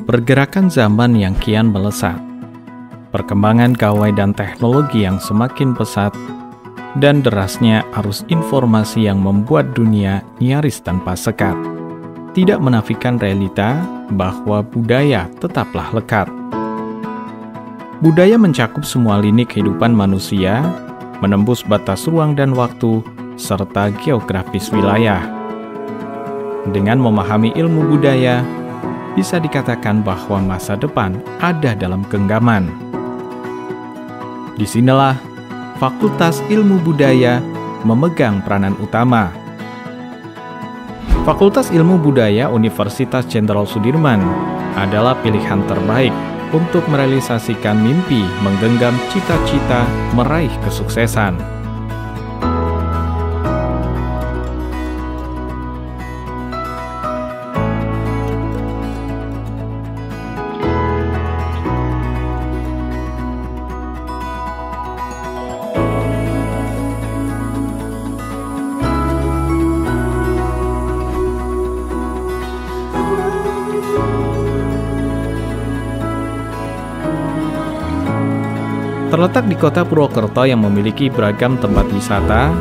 pergerakan zaman yang kian melesat, perkembangan gawai dan teknologi yang semakin pesat, dan derasnya arus informasi yang membuat dunia nyaris tanpa sekat, tidak menafikan realita bahwa budaya tetaplah lekat. Budaya mencakup semua lini kehidupan manusia, menembus batas ruang dan waktu, serta geografis wilayah. Dengan memahami ilmu budaya, bisa dikatakan bahwa masa depan ada dalam genggaman. Disinilah Fakultas Ilmu Budaya memegang peranan utama. Fakultas Ilmu Budaya Universitas Jenderal Sudirman adalah pilihan terbaik untuk merealisasikan mimpi menggenggam cita-cita meraih kesuksesan. Terletak di kota Purwokerto yang memiliki beragam tempat wisata,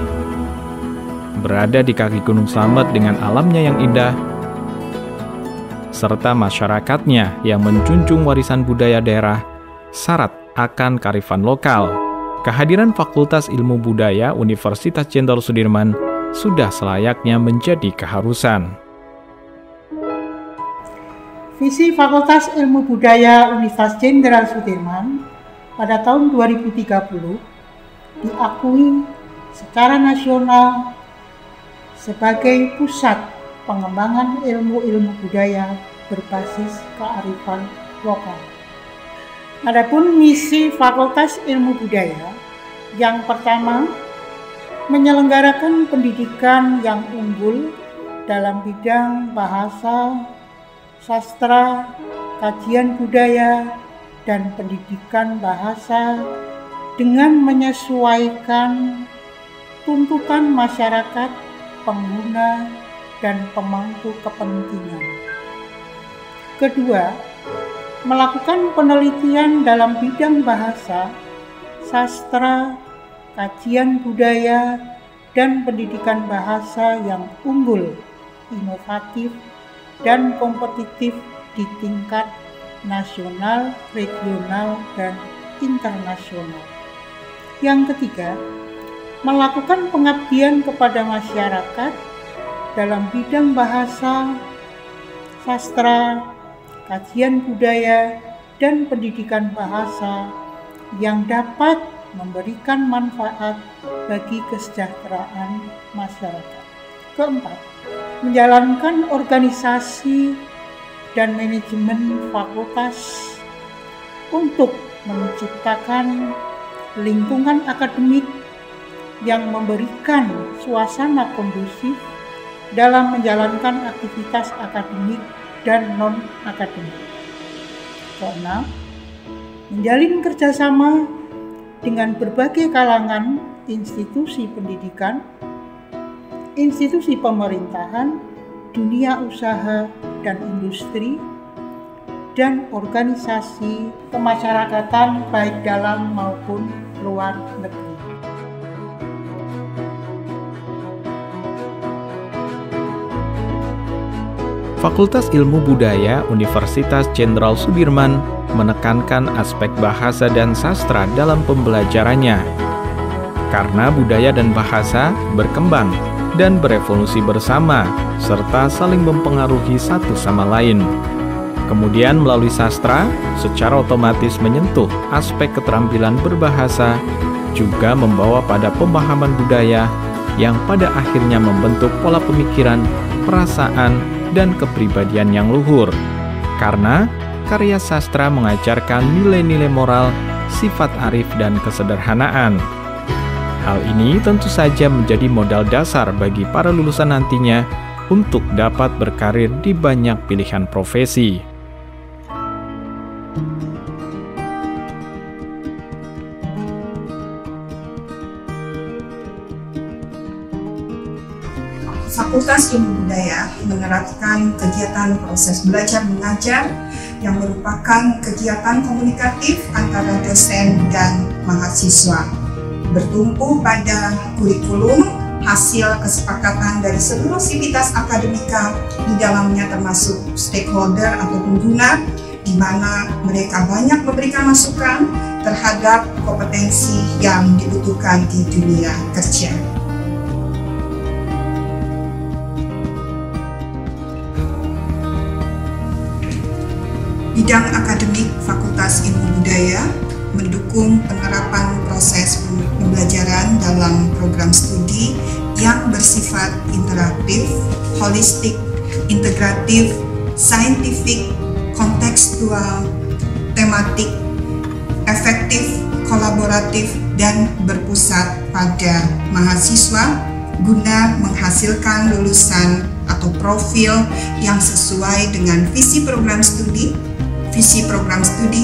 berada di kaki Gunung Slamet dengan alamnya yang indah, serta masyarakatnya yang menjunjung warisan budaya daerah, syarat akan kearifan lokal. Kehadiran Fakultas Ilmu Budaya Universitas Jenderal Sudirman sudah selayaknya menjadi keharusan. Visi Fakultas Ilmu Budaya Universitas Jenderal Sudirman pada tahun 2030 diakui secara nasional sebagai pusat pengembangan ilmu-ilmu budaya berbasis kearifan lokal. Adapun misi Fakultas Ilmu Budaya yang pertama, menyelenggarakan pendidikan yang unggul dalam bidang bahasa, sastra, kajian budaya, dan pendidikan bahasa dengan menyesuaikan tuntutan masyarakat, pengguna, dan pemangku kepentingan. Kedua, melakukan penelitian dalam bidang bahasa, sastra, kajian budaya, dan pendidikan bahasa yang unggul, inovatif, dan kompetitif di tingkat nasional, regional, dan internasional. Yang ketiga, melakukan pengabdian kepada masyarakat dalam bidang bahasa, sastra, kajian budaya, dan pendidikan bahasa yang dapat memberikan manfaat bagi kesejahteraan masyarakat. Keempat, menjalankan organisasi dan manajemen fakultas untuk menciptakan lingkungan akademik yang memberikan suasana kondusif dalam menjalankan aktivitas akademik dan non-akademik. Keenam, menjalin kerjasama dengan berbagai kalangan institusi pendidikan, institusi pemerintahan, dunia usaha dan industri, dan organisasi kemasyarakatan baik dalam maupun luar negeri. Fakultas Ilmu Budaya Universitas Jenderal Sudirman menekankan aspek bahasa dan sastra dalam pembelajarannya. Karena budaya dan bahasa berkembang dan berevolusi bersama, serta saling mempengaruhi satu sama lain. Kemudian melalui sastra, secara otomatis menyentuh aspek keterampilan berbahasa, juga membawa pada pemahaman budaya yang pada akhirnya membentuk pola pemikiran, perasaan, dan kepribadian yang luhur. Karena karya sastra mengajarkan nilai-nilai moral, sifat arif, dan kesederhanaan. Hal ini tentu saja menjadi modal dasar bagi para lulusan nantinya untuk dapat berkarir di banyak pilihan profesi. Fakultas Ilmu Budaya menerapkan kegiatan proses belajar mengajar yang merupakan kegiatan komunikatif antara dosen dan mahasiswa. Bertumpu pada kurikulum, hasil kesepakatan dari seluruh sivitas akademika, di dalamnya termasuk stakeholder atau pengguna, di mana mereka banyak memberikan masukan terhadap kompetensi yang dibutuhkan di dunia kerja. Bidang akademik Fakultas Ilmu Budaya mendukung penerapan proses pembelajaran dalam program studi yang bersifat interaktif, holistik, integratif, saintifik, kontekstual, tematik, efektif, kolaboratif, dan berpusat pada mahasiswa guna menghasilkan lulusan atau profil yang sesuai dengan visi program studi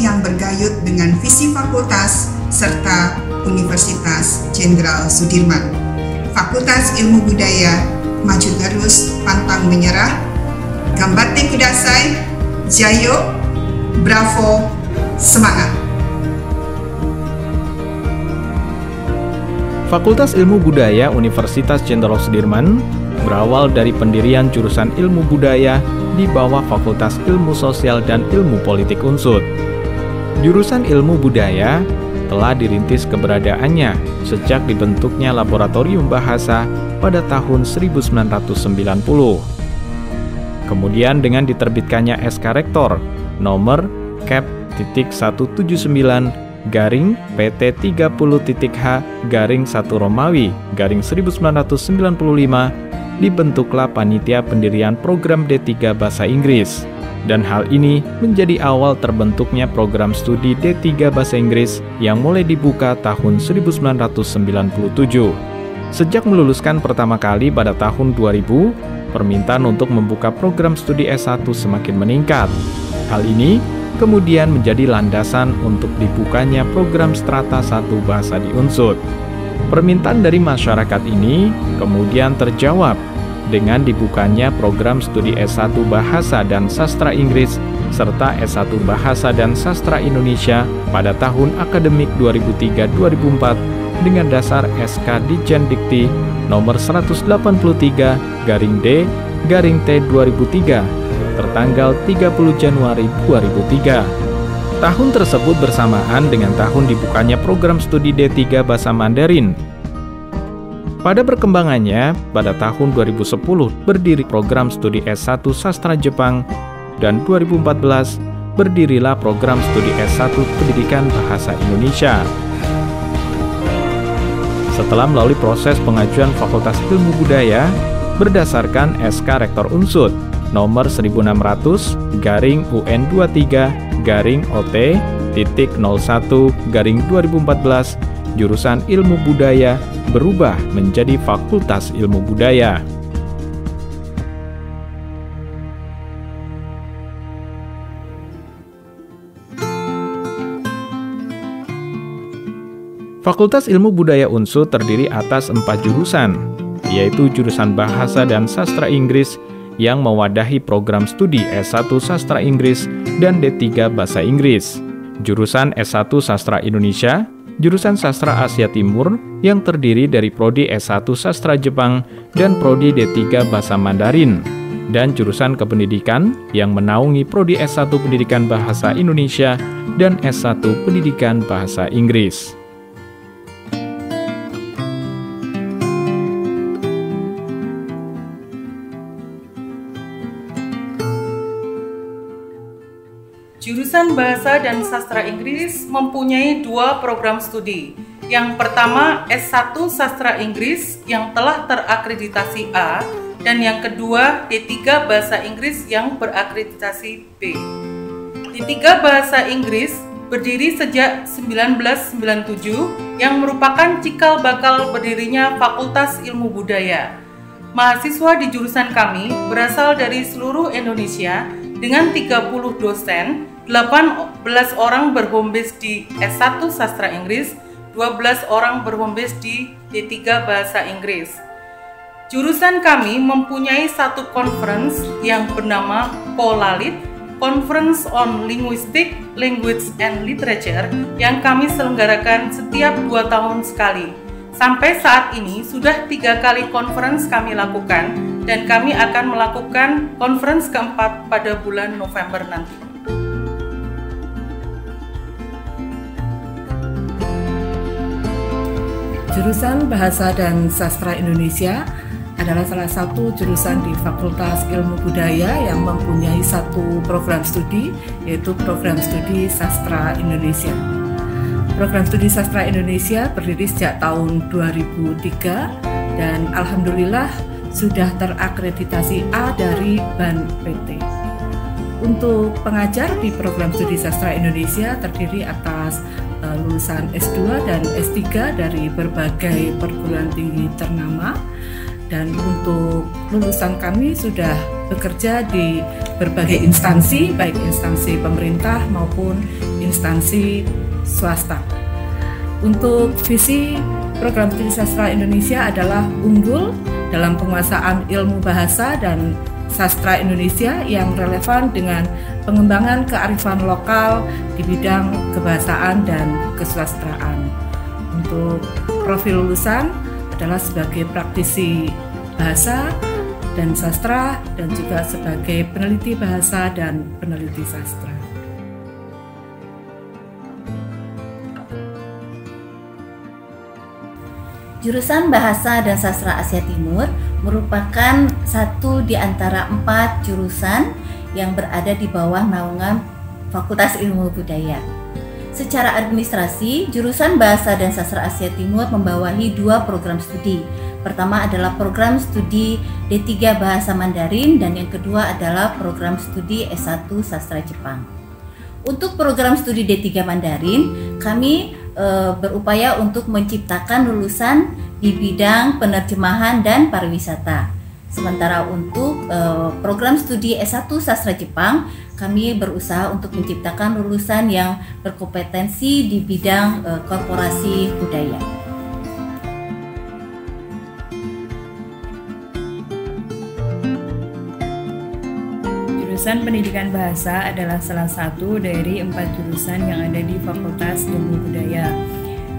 yang bergayut dengan visi fakultas serta Universitas Jenderal Sudirman. Fakultas Ilmu Budaya maju terus, pantang menyerah. Gambatte kudasai, jayo, bravo, semangat. Fakultas Ilmu Budaya Universitas Jenderal Sudirman berawal dari pendirian jurusan Ilmu Budaya di bawah Fakultas Ilmu Sosial dan Ilmu Politik Unsud. Jurusan Ilmu Budaya telah dirintis keberadaannya sejak dibentuknya Laboratorium Bahasa pada tahun 1990. Kemudian dengan diterbitkannya SK Rektor nomor Cap.179/PT30.H/1 dibentuklah panitia pendirian program D3 Bahasa Inggris. Dan hal ini menjadi awal terbentuknya program studi D3 Bahasa Inggris yang mulai dibuka tahun 1997. Sejak meluluskan pertama kali pada tahun 2000, permintaan untuk membuka program studi S1 semakin meningkat. Hal ini kemudian menjadi landasan untuk dibukanya program Strata 1 Bahasa di Unsud. Permintaan dari masyarakat ini kemudian terjawab dengan dibukanya program studi S1 Bahasa dan Sastra Inggris serta S1 Bahasa dan Sastra Indonesia pada tahun akademik 2003-2004 dengan dasar SK Ditjendikti nomor 183/D/T 2003 tertanggal 30 Januari 2003. Tahun tersebut bersamaan dengan tahun dibukanya program studi D3 Bahasa Mandarin. Pada perkembangannya, pada tahun 2010 berdiri program studi S1 Sastra Jepang dan 2014 berdirilah program studi S1 Pendidikan Bahasa Indonesia. Setelah melalui proses pengajuan Fakultas Ilmu Budaya berdasarkan SK Rektor Unsud nomor 1600-UN2.3/OT.01/2014, jurusan Ilmu Budaya berubah menjadi Fakultas Ilmu Budaya. Fakultas Ilmu Budaya Unsud terdiri atas 4 jurusan, yaitu jurusan Bahasa dan Sastra Inggris yang mewadahi program studi S1 Sastra Inggris dan D3 Bahasa Inggris, jurusan S1 Sastra Indonesia, jurusan Sastra Asia Timur yang terdiri dari prodi S1 Sastra Jepang dan prodi D3 Bahasa Mandarin, dan jurusan Kependidikan yang menaungi prodi S1 Pendidikan Bahasa Indonesia dan S1 Pendidikan Bahasa Inggris. Jurusan Bahasa dan Sastra Inggris mempunyai 2 program studi. Yang pertama S1 Sastra Inggris yang telah terakreditasi A, dan yang kedua D3 Bahasa Inggris yang berakreditasi B. D3 Bahasa Inggris berdiri sejak 1997 yang merupakan cikal bakal berdirinya Fakultas Ilmu Budaya. Mahasiswa di jurusan kami berasal dari seluruh Indonesia dengan 30 dosen, 18 orang berhome base di S1 Sastra Inggris, 12 orang berhome base di D3 Bahasa Inggris. Jurusan kami mempunyai satu conference yang bernama POLALIT, Conference on Linguistic, Language and Literature yang kami selenggarakan setiap 2 tahun sekali. Sampai saat ini sudah 3 kali conference kami lakukan dan kami akan melakukan conference keempat pada bulan November nanti. Jurusan Bahasa dan Sastra Indonesia adalah salah satu jurusan di Fakultas Ilmu Budaya yang mempunyai satu program studi, yaitu program studi Sastra Indonesia. Program studi Sastra Indonesia berdiri sejak tahun 2003 dan alhamdulillah sudah terakreditasi A dari BAN PT. Untuk pengajar di program studi Sastra Indonesia terdiri atas lulusan S2 dan S3 dari berbagai perguruan tinggi ternama. Dan untuk lulusan kami sudah bekerja di berbagai instansi, baik instansi pemerintah maupun instansi swasta. Untuk visi program studi sastra Indonesia adalah unggul dalam penguasaan ilmu bahasa dan sastra Indonesia yang relevan dengan pengembangan kearifan lokal di bidang kebahasaan dan kesusastraan. Untuk profil lulusan adalah sebagai praktisi bahasa dan sastra dan juga sebagai peneliti bahasa dan peneliti sastra. Jurusan Bahasa dan Sastra Asia Timur merupakan satu di antara 4 jurusan yang berada di bawah naungan Fakultas Ilmu Budaya. Secara administrasi, jurusan Bahasa dan Sastra Asia Timur membawahi 2 program studi. Pertama adalah program studi D3 Bahasa Mandarin dan yang kedua adalah program studi S1 Sastra Jepang. Untuk program studi D3 Mandarin, kami berupaya untuk menciptakan lulusan di bidang penerjemahan dan pariwisata. Sementara untuk program studi S1 Sastra Jepang, kami berusaha untuk menciptakan lulusan yang berkompetensi di bidang korporasi budaya. Jurusan Pendidikan Bahasa adalah salah satu dari 4 jurusan yang ada di Fakultas Ilmu Budaya.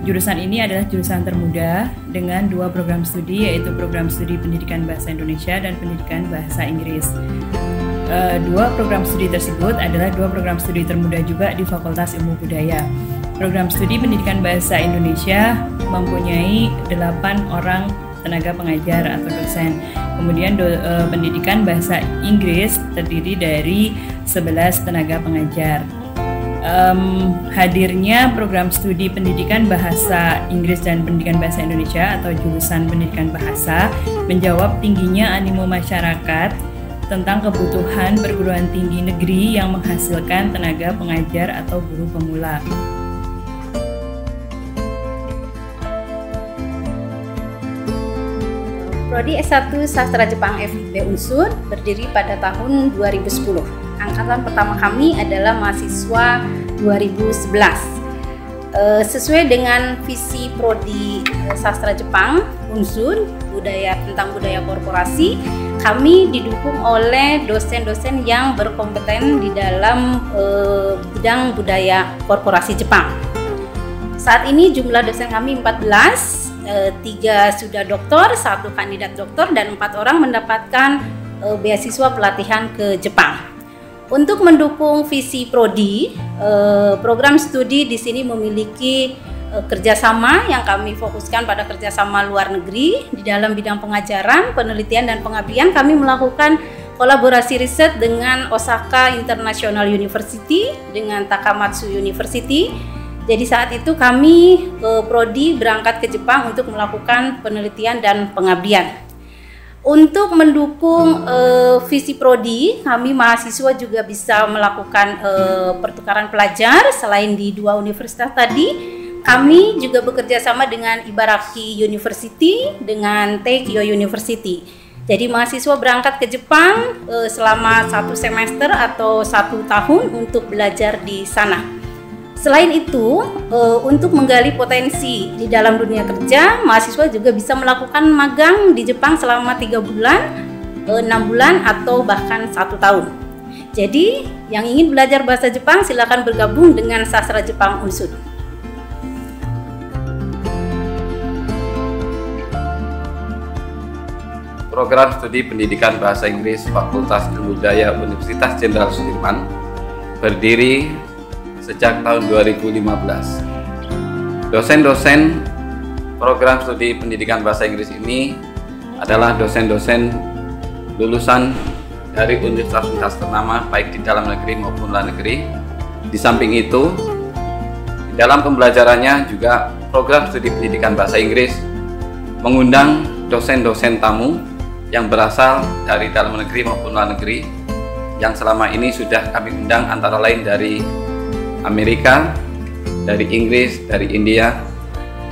Jurusan ini adalah jurusan termuda dengan 2 program studi, yaitu program studi Pendidikan Bahasa Indonesia dan Pendidikan Bahasa Inggris. 2 program studi tersebut adalah 2 program studi termuda juga di Fakultas Ilmu Budaya. Program studi Pendidikan Bahasa Indonesia mempunyai 8 orang tenaga pengajar atau dosen. Kemudian Pendidikan Bahasa Inggris terdiri dari 11 tenaga pengajar. Hadirnya program studi Pendidikan Bahasa Inggris dan Pendidikan Bahasa Indonesia atau jurusan Pendidikan Bahasa menjawab tingginya animo masyarakat tentang kebutuhan perguruan tinggi negeri yang menghasilkan tenaga pengajar atau guru pemula. Prodi S1 Sastra Jepang FIB Unsur berdiri pada tahun 2010. Angkatan pertama kami adalah mahasiswa 2011. Sesuai dengan visi Prodi Sastra Jepang Unsur, tentang budaya korporasi, kami didukung oleh dosen-dosen yang berkompeten di dalam bidang budaya korporasi Jepang. Saat ini jumlah dosen kami 14. 3 sudah doktor, 1 kandidat doktor, dan 4 orang mendapatkan beasiswa pelatihan ke Jepang. Untuk mendukung visi Prodi, program studi di sini memiliki kerjasama yang kami fokuskan pada kerjasama luar negeri di dalam bidang pengajaran, penelitian, dan pengabdian. Kami melakukan kolaborasi riset dengan Osaka International University, dengan Takamatsu University. Jadi saat itu kami Prodi berangkat ke Jepang untuk melakukan penelitian dan pengabdian. Untuk mendukung visi Prodi, kami mahasiswa juga bisa melakukan pertukaran pelajar. Selain di 2 universitas tadi, kami juga bekerja sama dengan Ibaraki University, dengan Teikyo University. Jadi mahasiswa berangkat ke Jepang selama 1 semester atau 1 tahun untuk belajar di sana. Selain itu, untuk menggali potensi di dalam dunia kerja, mahasiswa juga bisa melakukan magang di Jepang selama 3 bulan, 6 bulan, atau bahkan 1 tahun. Jadi, yang ingin belajar bahasa Jepang silakan bergabung dengan Sastra Jepang Unsur. Program Studi Pendidikan Bahasa Inggris Fakultas Ilmu Budaya Universitas Jenderal Sudirman berdiri sejak tahun 2015. Dosen-dosen program studi pendidikan bahasa Inggris ini adalah dosen-dosen lulusan dari universitas ternama baik di dalam negeri maupun luar negeri. Di samping itu, di dalam pembelajarannya juga program studi pendidikan bahasa Inggris mengundang dosen-dosen tamu yang berasal dari dalam negeri maupun luar negeri, yang selama ini sudah kami undang antara lain dari Amerika, dari Inggris, dari India,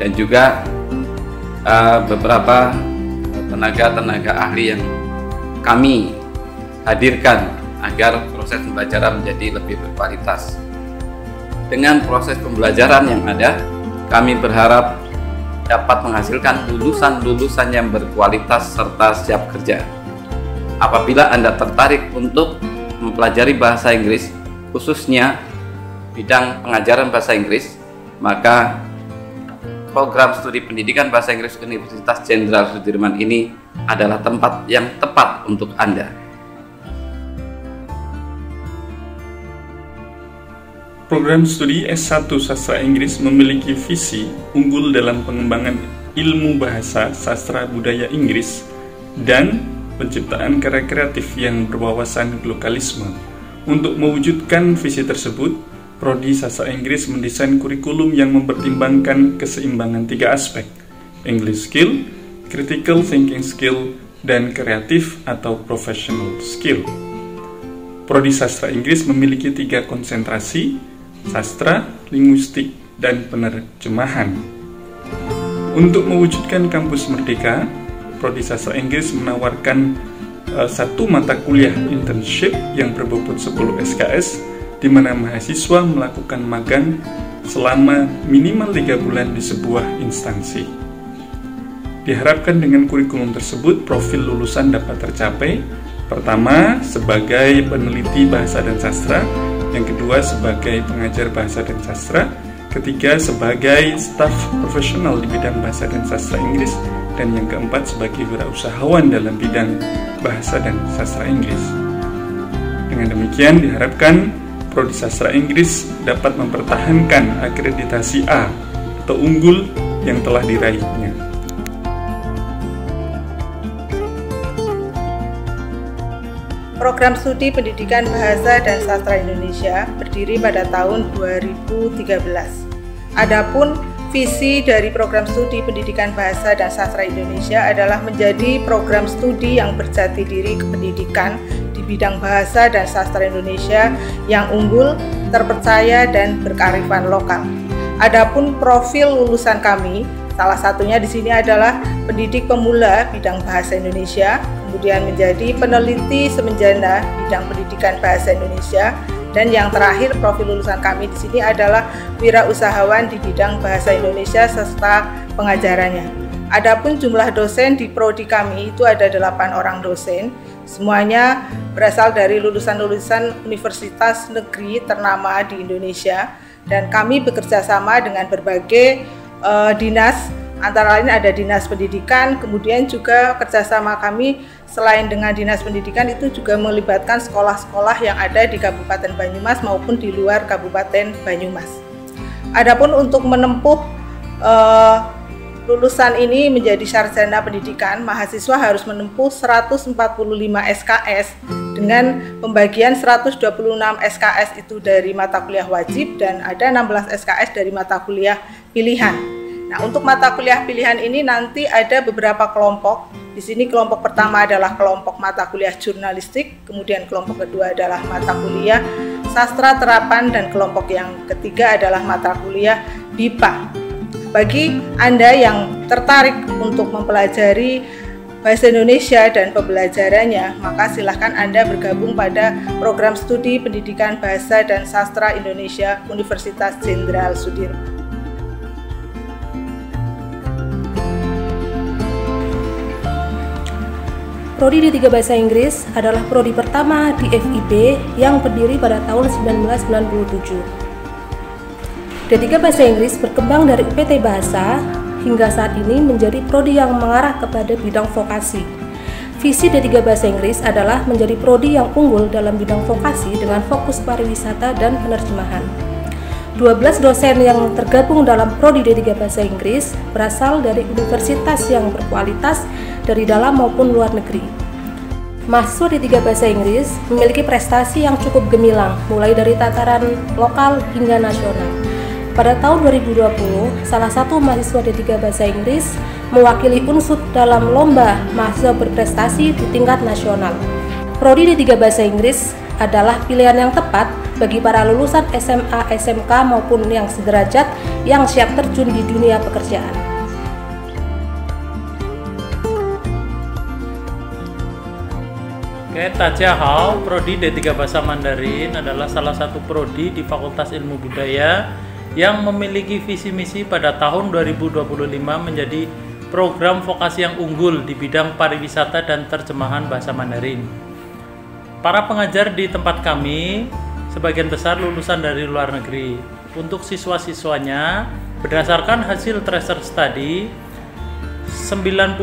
dan juga beberapa tenaga-tenaga ahli yang kami hadirkan agar proses pembelajaran menjadi lebih berkualitas. Dengan proses pembelajaran yang ada, kami berharap dapat menghasilkan lulusan-lulusan yang berkualitas serta siap kerja. Apabila Anda tertarik untuk mempelajari bahasa Inggris, khususnya bidang pengajaran bahasa Inggris, maka program studi pendidikan bahasa Inggris Universitas Jenderal Sudirman ini adalah tempat yang tepat untuk Anda. Program studi S1 Sastra Inggris memiliki visi unggul dalam pengembangan ilmu bahasa, sastra, budaya Inggris, dan penciptaan karya kreatif yang berwawasan globalisme. Untuk mewujudkan visi tersebut, Prodi Sastra Inggris mendesain kurikulum yang mempertimbangkan keseimbangan 3 aspek: English skill, critical thinking skill, dan kreatif atau professional skill. Prodi Sastra Inggris memiliki 3 konsentrasi: sastra, linguistik, dan penerjemahan. Untuk mewujudkan kampus merdeka, Prodi Sastra Inggris menawarkan 1 mata kuliah internship yang berbobot 10 SKS, di mana mahasiswa melakukan magang selama minimal 3 bulan di sebuah instansi. Diharapkan dengan kurikulum tersebut, profil lulusan dapat tercapai. Pertama, sebagai peneliti bahasa dan sastra. Yang kedua, sebagai pengajar bahasa dan sastra. Ketiga, sebagai staf profesional di bidang bahasa dan sastra Inggris. Dan yang keempat, sebagai wirausahawan dalam bidang bahasa dan sastra Inggris. Dengan demikian, diharapkan Prodi Sastra Inggris dapat mempertahankan akreditasi A atau unggul yang telah diraihnya. Program Studi Pendidikan Bahasa dan Sastra Indonesia berdiri pada tahun 2013. Adapun visi dari Program Studi Pendidikan Bahasa dan Sastra Indonesia adalah menjadi program studi yang berjati diri kependidikan di bidang bahasa dan sastra Indonesia yang unggul, terpercaya, dan berkearifan lokal. Adapun profil lulusan kami, salah satunya di sini adalah pendidik pemula bidang bahasa Indonesia, kemudian menjadi peneliti semenjana bidang pendidikan bahasa Indonesia, dan yang terakhir profil lulusan kami di sini adalah wirausahawan di bidang bahasa Indonesia serta pengajarannya. Adapun jumlah dosen di prodi kami itu ada 8 orang dosen. Semuanya berasal dari lulusan-lulusan universitas negeri ternama di Indonesia, dan kami bekerja sama dengan berbagai dinas, antara lain ada Dinas Pendidikan, kemudian juga kerjasama kami selain dengan Dinas Pendidikan itu juga melibatkan sekolah-sekolah yang ada di Kabupaten Banyumas maupun di luar Kabupaten Banyumas. Adapun untuk menempuh lulusan ini menjadi sarjana pendidikan, mahasiswa harus menempuh 145 SKS dengan pembagian 126 SKS itu dari mata kuliah wajib dan ada 16 SKS dari mata kuliah pilihan. Nah, untuk mata kuliah pilihan ini nanti ada beberapa kelompok. Di sini kelompok pertama adalah kelompok mata kuliah jurnalistik, kemudian kelompok kedua adalah mata kuliah sastra terapan, dan kelompok yang ketiga adalah mata kuliah BIPA. Bagi Anda yang tertarik untuk mempelajari bahasa Indonesia dan pembelajarannya, maka silahkan Anda bergabung pada program studi pendidikan bahasa dan sastra Indonesia Universitas Jenderal Sudirman. Prodi D3 Bahasa Inggris adalah prodi pertama di FIB yang berdiri pada tahun 1997. D3 Bahasa Inggris berkembang dari UPT Bahasa hingga saat ini menjadi prodi yang mengarah kepada bidang vokasi. Visi D3 Bahasa Inggris adalah menjadi prodi yang unggul dalam bidang vokasi dengan fokus pariwisata dan penerjemahan. 12 dosen yang tergabung dalam prodi D3 Bahasa Inggris berasal dari universitas yang berkualitas dari dalam maupun luar negeri. Mahasiswa D3 Bahasa Inggris memiliki prestasi yang cukup gemilang, mulai dari tataran lokal hingga nasional. Pada tahun 2020, salah satu mahasiswa D3 Bahasa Inggris mewakili Unsud dalam lomba mahasiswa berprestasi di tingkat nasional. Prodi D3 Bahasa Inggris adalah pilihan yang tepat bagi para lulusan SMA, SMK maupun yang sederajat yang siap terjun di dunia pekerjaan. Oke, Tajahau, Prodi D3 Bahasa Mandarin adalah salah satu prodi di Fakultas Ilmu Budaya yang memiliki visi misi pada tahun 2025 menjadi program vokasi yang unggul di bidang pariwisata dan terjemahan bahasa Mandarin. Para pengajar di tempat kami sebagian besar lulusan dari luar negeri. Untuk siswa-siswanya, berdasarkan hasil tracer study, 90%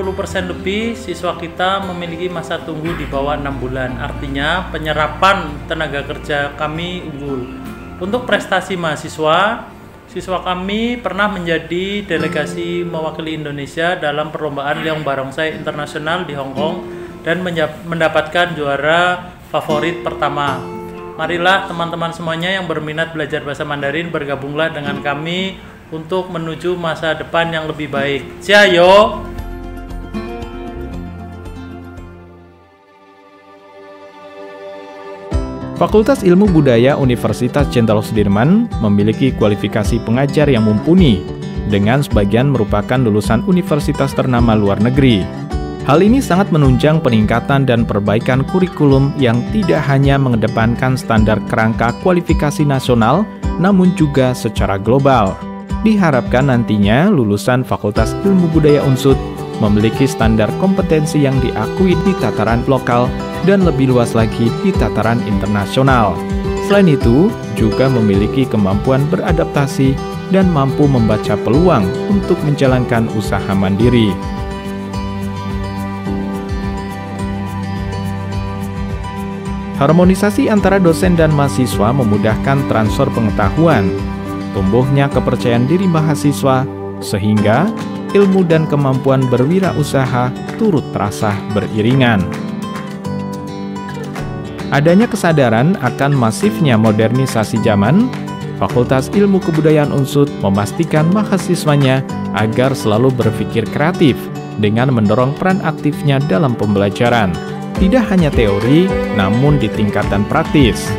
lebih siswa kita memiliki masa tunggu di bawah 6 bulan. Artinya penyerapan tenaga kerja kami unggul. Untuk prestasi mahasiswa, siswa kami pernah menjadi delegasi mewakili Indonesia dalam perlombaan Leong Barongsai Internasional di Hong Kong dan mendapatkan juara favorit pertama. Marilah teman-teman semuanya yang berminat belajar bahasa Mandarin bergabunglah dengan kami untuk menuju masa depan yang lebih baik. Jiayo! Fakultas Ilmu Budaya Universitas Jenderal Sudirman memiliki kualifikasi pengajar yang mumpuni, dengan sebagian merupakan lulusan universitas ternama luar negeri. Hal ini sangat menunjang peningkatan dan perbaikan kurikulum yang tidak hanya mengedepankan standar kerangka kualifikasi nasional, namun juga secara global. Diharapkan nantinya lulusan Fakultas Ilmu Budaya Unsud memiliki standar kompetensi yang diakui di tataran lokal dan lebih luas lagi di tataran internasional. Selain itu, juga memiliki kemampuan beradaptasi dan mampu membaca peluang untuk menjalankan usaha mandiri. Harmonisasi antara dosen dan mahasiswa memudahkan transfer pengetahuan, tumbuhnya kepercayaan diri mahasiswa, sehingga ilmu dan kemampuan berwirausaha turut terasa beriringan. Adanya kesadaran akan masifnya modernisasi zaman, Fakultas Ilmu Kebudayaan Unsud memastikan mahasiswanya agar selalu berpikir kreatif dengan mendorong peran aktifnya dalam pembelajaran. Tidak hanya teori, namun di tingkatan praktis.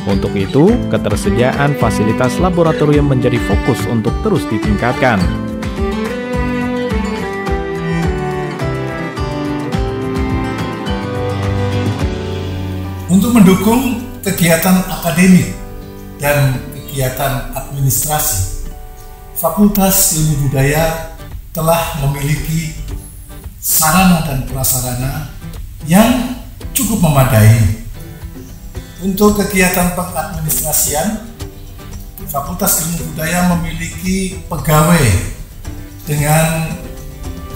Untuk itu, ketersediaan fasilitas laboratorium menjadi fokus untuk terus ditingkatkan. Untuk mendukung kegiatan akademik dan kegiatan administrasi, Fakultas Ilmu Budaya telah memiliki sarana dan prasarana yang cukup memadai. Untuk kegiatan pengadministrasian, Fakultas Ilmu Budaya memiliki pegawai dengan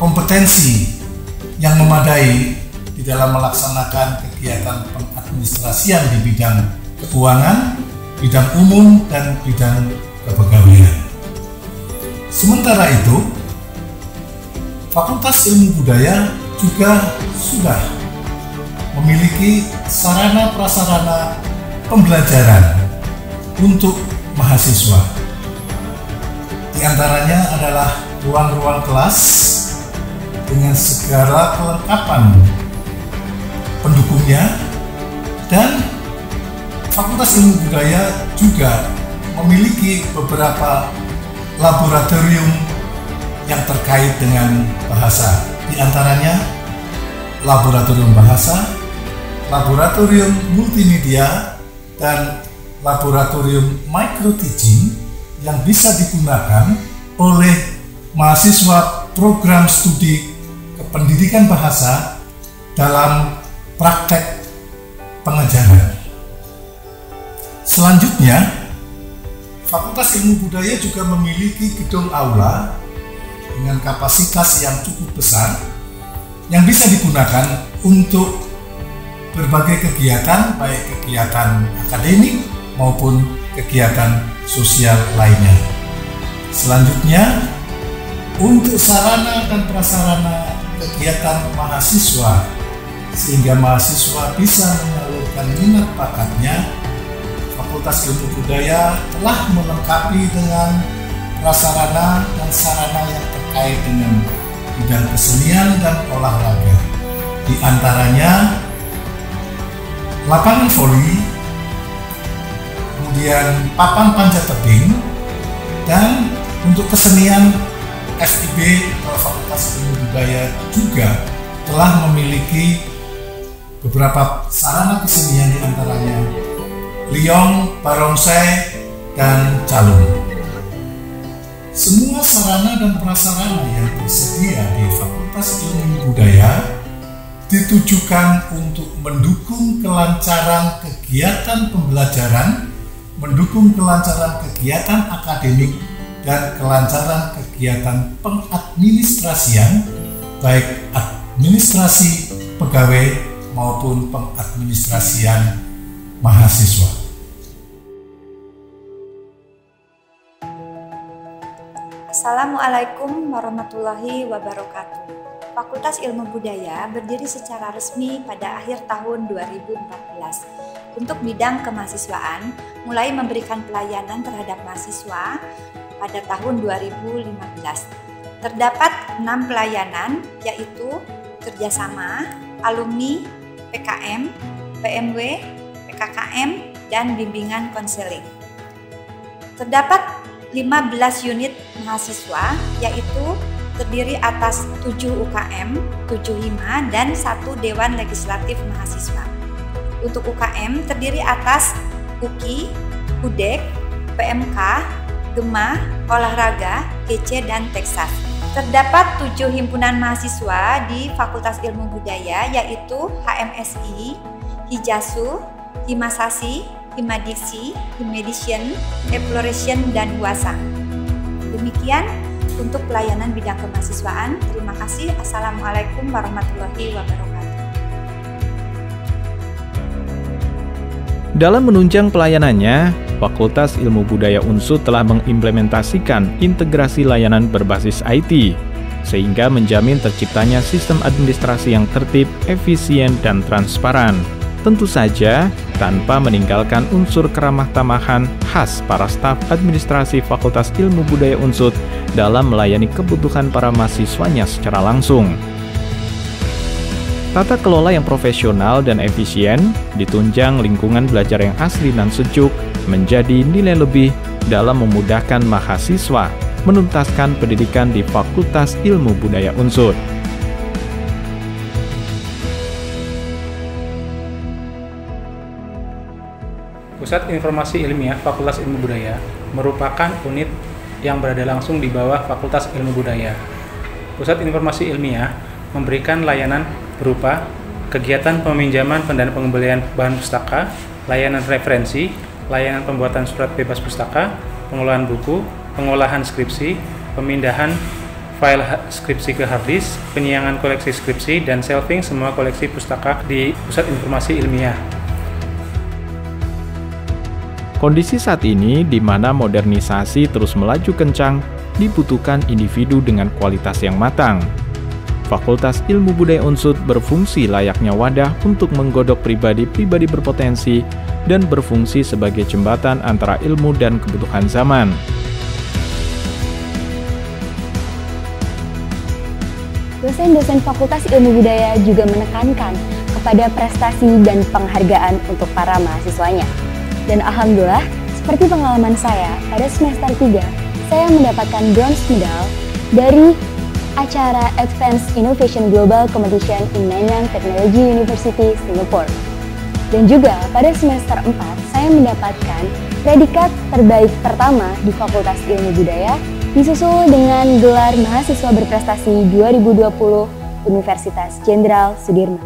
kompetensi yang memadai di dalam melaksanakan kegiatan pengadministrasian di bidang keuangan, bidang umum, dan bidang kepegawaian. Sementara itu, Fakultas Ilmu Budaya juga sudah memiliki sarana prasarana pembelajaran untuk mahasiswa. Di antaranya adalah ruang-ruang kelas dengan segala kelengkapan pendukungnya, dan Fakultas Ilmu Budaya juga memiliki beberapa laboratorium yang terkait dengan bahasa. Di antaranya laboratorium bahasa, laboratorium multimedia, dan laboratorium micro teaching yang bisa digunakan oleh mahasiswa program studi kependidikan bahasa dalam praktek pengajaran. Selanjutnya, Fakultas Ilmu Budaya juga memiliki gedung aula dengan kapasitas yang cukup besar yang bisa digunakan untuk berbagai kegiatan, baik kegiatan akademik maupun kegiatan sosial lainnya. Selanjutnya, untuk sarana dan prasarana kegiatan mahasiswa sehingga mahasiswa bisa menyalurkan minat bakatnya, Fakultas Ilmu Budaya telah melengkapi dengan prasarana dan sarana yang terkait dengan bidang kesenian dan olahraga. Di antaranya lapangan voli, kemudian papan panjat tebing, dan untuk kesenian FIB atau Fakultas Ilmu Budaya juga telah memiliki beberapa sarana kesenian, di antaranya liong, barongsai, dan calung. Semua sarana dan prasarana yang tersedia di Fakultas Ilmu Budaya ditujukan untuk mendukung kelancaran kegiatan pembelajaran, mendukung kelancaran kegiatan akademik, dan kelancaran kegiatan pengadministrasian, baik administrasi pegawai maupun pengadministrasian mahasiswa. Assalamualaikum warahmatullahi wabarakatuh. Fakultas Ilmu Budaya berdiri secara resmi pada akhir tahun 2014 untuk bidang kemahasiswaan, mulai memberikan pelayanan terhadap mahasiswa pada tahun 2015. Terdapat 6 pelayanan, yaitu kerjasama, alumni, PKM, PMW, PKKM, dan bimbingan konseling. Terdapat 15 unit mahasiswa, yaitu terdiri atas 7 UKM, 7 HIMA, dan 1 Dewan Legislatif Mahasiswa. Untuk UKM terdiri atas UKI, UDEK, PMK, GEMA, Olahraga, GC, dan Teksas. Terdapat 7 himpunan mahasiswa di Fakultas Ilmu Budaya, yaitu HMSI, Hijasu, Himasasi, Himadiksi, Himedician, Exploration, dan UASA. Demikian untuk pelayanan bidang kemahasiswaan. Terima kasih. Assalamualaikum warahmatullahi wabarakatuh. Dalam menunjang pelayanannya, Fakultas Ilmu Budaya UNSUD telah mengimplementasikan integrasi layanan berbasis IT, sehingga menjamin terciptanya sistem administrasi yang tertib, efisien, dan transparan. Tentu saja, tanpa meninggalkan unsur keramah tamahan khas para staf administrasi Fakultas Ilmu Budaya UNSUD dalam melayani kebutuhan para mahasiswanya secara langsung. Tata kelola yang profesional dan efisien, ditunjang lingkungan belajar yang asli dan sejuk, menjadi nilai lebih dalam memudahkan mahasiswa menuntaskan pendidikan di Fakultas Ilmu Budaya UNSUD. Pusat Informasi Ilmiah Fakultas Ilmu Budaya merupakan unit yang berada langsung di bawah Fakultas Ilmu Budaya. Pusat Informasi Ilmiah memberikan layanan berupa kegiatan peminjaman dan pengembalian bahan pustaka, layanan referensi, layanan pembuatan surat bebas pustaka, pengolahan buku, pengolahan skripsi, pemindahan file skripsi ke harddisk, penyiangan koleksi skripsi, dan shelving semua koleksi pustaka di Pusat Informasi Ilmiah. Kondisi saat ini di mana modernisasi terus melaju kencang, dibutuhkan individu dengan kualitas yang matang. Fakultas Ilmu Budaya UNSUD berfungsi layaknya wadah untuk menggodok pribadi-pribadi berpotensi dan berfungsi sebagai jembatan antara ilmu dan kebutuhan zaman. Dosen-dosen Fakultas Ilmu Budaya juga menekankan kepada prestasi dan penghargaan untuk para mahasiswanya. Dan alhamdulillah, seperti pengalaman saya, pada semester 3, saya mendapatkan bronze medal dari acara Advanced Innovation Global Competition in Nanyang Technology University, Singapore. Dan juga pada semester 4, saya mendapatkan predikat terbaik pertama di Fakultas Ilmu Budaya, disusul dengan gelar mahasiswa berprestasi 2020 Universitas Jenderal Sudirman.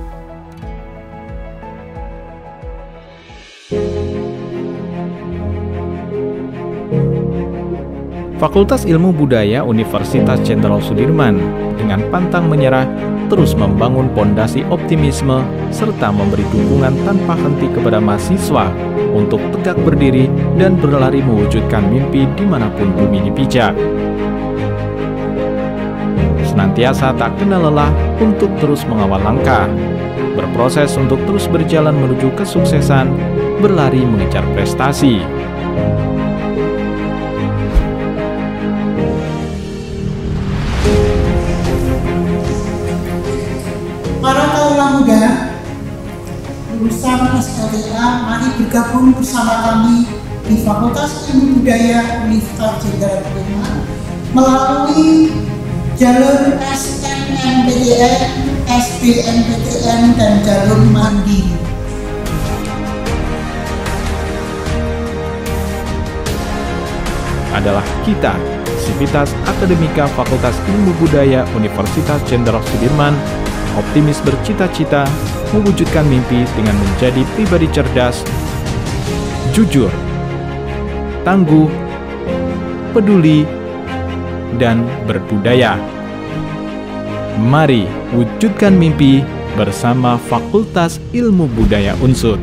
Fakultas Ilmu Budaya Universitas Jenderal Sudirman dengan pantang menyerah terus membangun pondasi optimisme serta memberi dukungan tanpa henti kepada mahasiswa untuk tegak berdiri dan berlari mewujudkan mimpi dimanapun bumi dipijak. Senantiasa tak kenal lelah untuk terus mengawal langkah, berproses untuk terus berjalan menuju kesuksesan, berlari mengejar prestasi. Para kaulah muda, lulusan SLTA, mari bergabung bersama kami di Fakultas Ilmu Budaya Universitas Jenderal Sudirman melalui jalur SNMPTN, SBMPTN, dan jalur mandiri. Adalah kita, Sivitas Akademika Fakultas Ilmu Budaya Universitas Jenderal Sudirman, optimis bercita-cita mewujudkan mimpi dengan menjadi pribadi cerdas, jujur, tangguh, peduli, dan berbudaya. Mari wujudkan mimpi bersama Fakultas Ilmu Budaya Unsur.